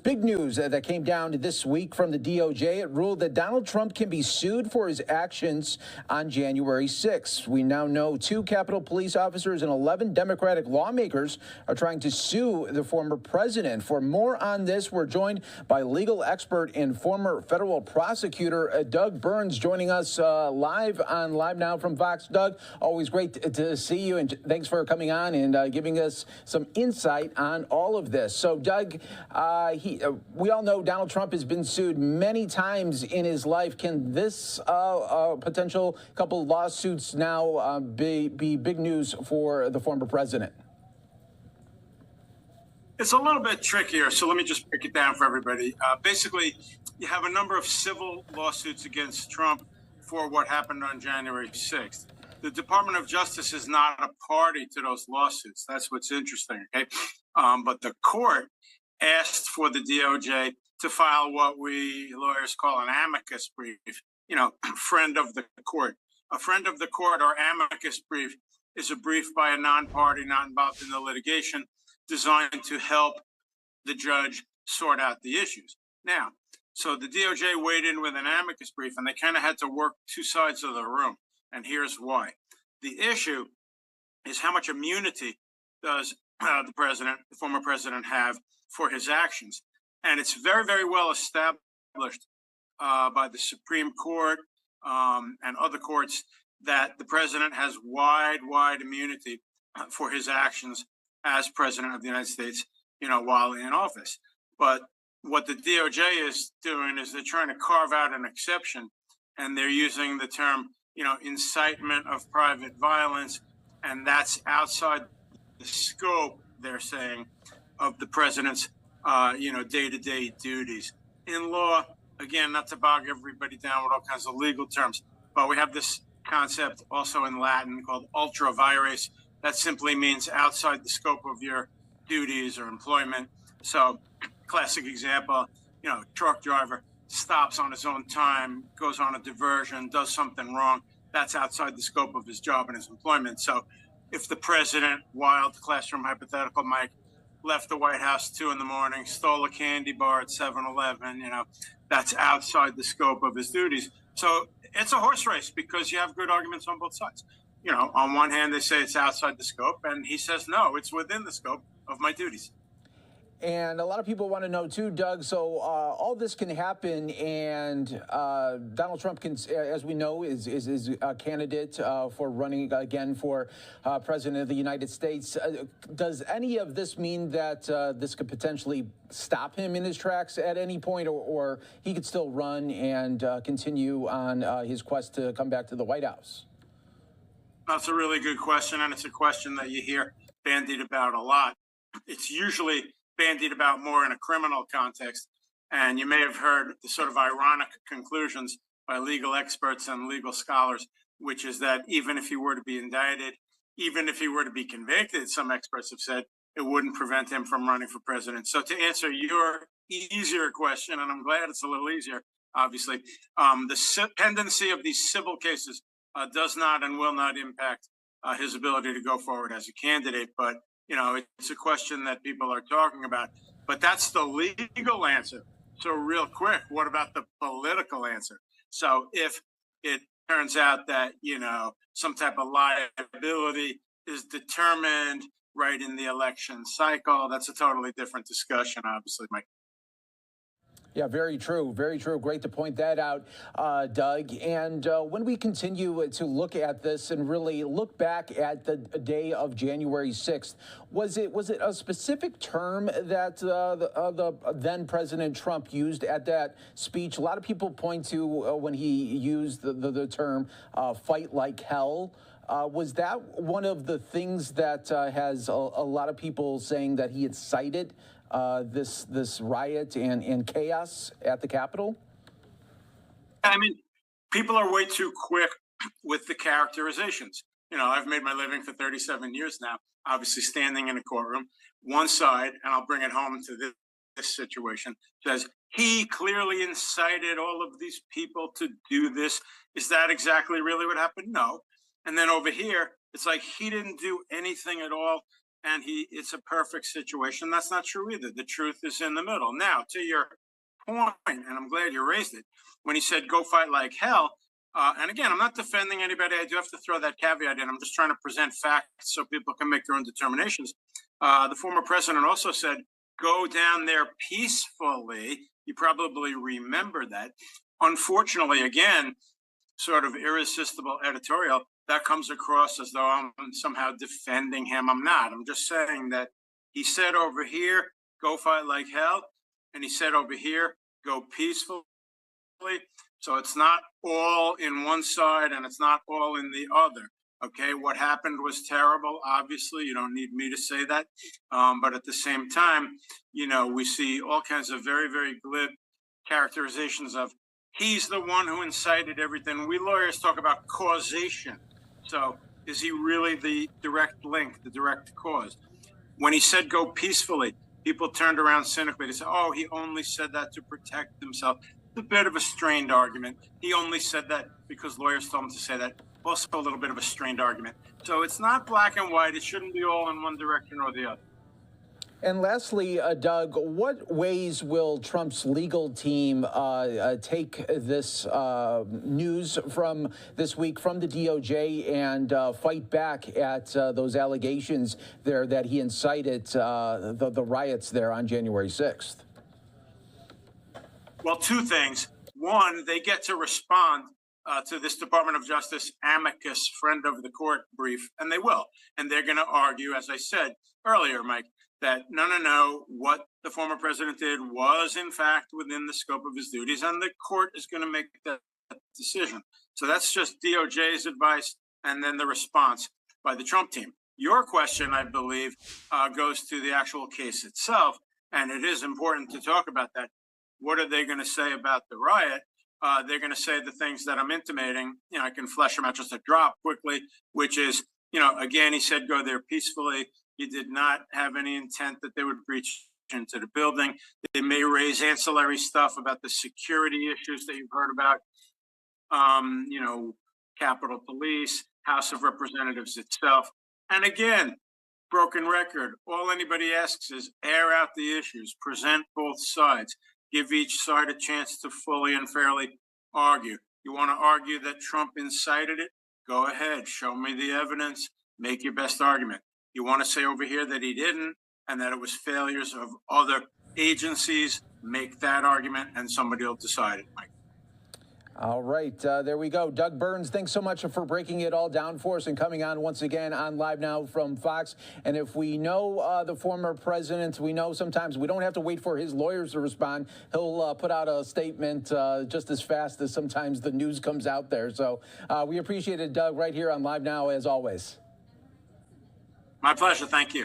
big news that came down this week from the DOJ. It ruled that Donald Trump can be sued for his actions on January 6th. We now know 2 Capitol Police officers and 11 Democratic lawmakers are trying to sue the former president. For more on this, we're joined by legal expert and former federal prosecutor Doug Burns, joining us live on LiveNOW from Fox. Doug, always great to see you, and thanks for coming on and giving us some insight on all of this. So, Doug, we all know Donald Trump has been sued many times in his life. Can this potential couple of lawsuits now be big news for the former president? It's a little bit trickier, so let me just break it down for everybody. Basically, you have a number of civil lawsuits against Trump for what happened on January 6th. The Department of Justice is not a party to those lawsuits. That's what's interesting, okay? But the court asked for the DOJ to file what we lawyers call an amicus brief, friend of the court. A friend of the court or amicus brief is a brief by a non-party not involved in the litigation designed to help the judge sort out the issues. Now, so the DOJ weighed in with an amicus brief, and they kind of had to work 2 sides of the room. And here's why. The issue is how much immunity does the former president, have for his actions. And it's very, very well established by the Supreme Court and other courts that the president has wide immunity for his actions as president of the United States, while in office. But what the DOJ is doing is they're trying to carve out an exception, and they're using the term, incitement of private violence, and that's outside the scope, they're saying, of the president's, day-to-day duties. In law, again, not to bog everybody down with all kinds of legal terms, but we have this concept also in Latin called ultra vires. That simply means outside the scope of your duties or employment. So, classic example, truck driver stops on his own time, goes on a diversion, does something wrong. That's outside the scope of his job and his employment. So if the president, wild classroom hypothetical, Mike, left the White House 2 a.m, stole a candy bar at 7-Eleven, that's outside the scope of his duties. So it's a horse race because you have good arguments on both sides. On one hand, they say it's outside the scope, and he says, no, it's within the scope of my duties. And a lot of people want to know, too, Doug, so all this can happen, and Donald Trump, can, as we know, is a candidate for running again for president of the United States. Does any of this mean that this could potentially stop him in his tracks at any point, or he could still run and continue on his quest to come back to the White House? That's a really good question, and it's a question that you hear bandied about a lot. It's usually bandied about more in a criminal context, and you may have heard the sort of ironic conclusions by legal experts and legal scholars, which is that even if he were to be indicted, even if he were to be convicted, some experts have said it wouldn't prevent him from running for president. So to answer your easier question, and I'm glad it's a little easier, obviously, the pendency of these civil cases does not and will not impact his ability to go forward as a candidate. But it's a question that people are talking about. But that's the legal answer. So real quick, what about the political answer? So if it turns out that, some type of liability is determined right in the election cycle, that's a totally different discussion, obviously, Mike. Yeah, very true. Very true. Great to point that out, Doug. And when we continue to look at this and really look back at the day of January 6th, was it a specific term that the then President Trump used at that speech? A lot of people point to when he used the term fight like hell. Was that one of the things that has a lot of people saying that he had cited this riot and chaos at the Capitol? I mean, people are way too quick with the characterizations. I've made my living for 37 years now, obviously standing in a courtroom. One side, and I'll bring it home to this situation, says he clearly incited all of these people to do this. Is that exactly really what happened? No. And then over here, it's like he didn't do anything at all. and it's a perfect situation. That's not true either. The truth is in the middle. Now, to your point, and I'm glad you raised it, when he said go fight like hell, and again, I'm not defending anybody. I do have to throw that caveat in. I'm just trying to present facts so people can make their own determinations. The former president also said, go down there peacefully. You probably remember that. Unfortunately, again, sort of irresistible editorial, that comes across as though I'm somehow defending him. I'm not. I'm just saying that he said over here, go fight like hell. And he said over here, go peacefully. So it's not all in one side and it's not all in the other. Okay, what happened was terrible. Obviously, you don't need me to say that. But at the same time, we see all kinds of very, very glib characterizations of he's the one who incited everything. We lawyers talk about causation. So is he really the direct link, the direct cause? When he said go peacefully, people turned around cynically to say, oh, he only said that to protect himself. It's a bit of a strained argument. He only said that because lawyers told him to say that. Also a little bit of a strained argument. So it's not black and white. It shouldn't be all in one direction or the other. And lastly, Doug, what ways will Trump's legal team take this news from this week from the DOJ and fight back at those allegations there that he incited the riots there on January 6th? Well, two things. One, they get to respond to this Department of Justice amicus, friend of the court brief, and they will. And they're going to argue, as I said earlier, Mike, that no, what the former president did was in fact within the scope of his duties, and the court is going to make that decision. So that's just DOJ's advice, and then the response by the Trump team. Your question, I believe, goes to the actual case itself, and it is important to talk about that. What are they going to say about the riot? They're going to say the things that I'm intimating. I can flesh them out just a drop quickly, which is, again, he said go there peacefully. He did not have any intent that they would breach into the building. They may raise ancillary stuff about the security issues that you've heard about, Capitol Police, House of Representatives itself. And again, broken record. All anybody asks is air out the issues, present both sides, give each side a chance to fully and fairly argue. You want to argue that Trump incited it? Go ahead, show me the evidence, make your best argument. You want to say over here that he didn't and that it was failures of other agencies, make that argument and somebody will decide it, Mike. All right, there we go. Doug Burns, thanks so much for breaking it all down for us and coming on once again on Live Now from Fox. And if we know the former president, we know sometimes we don't have to wait for his lawyers to respond. He'll put out a statement just as fast as sometimes the news comes out there. So we appreciate it, Doug, right here on Live Now as always. My pleasure. Thank you.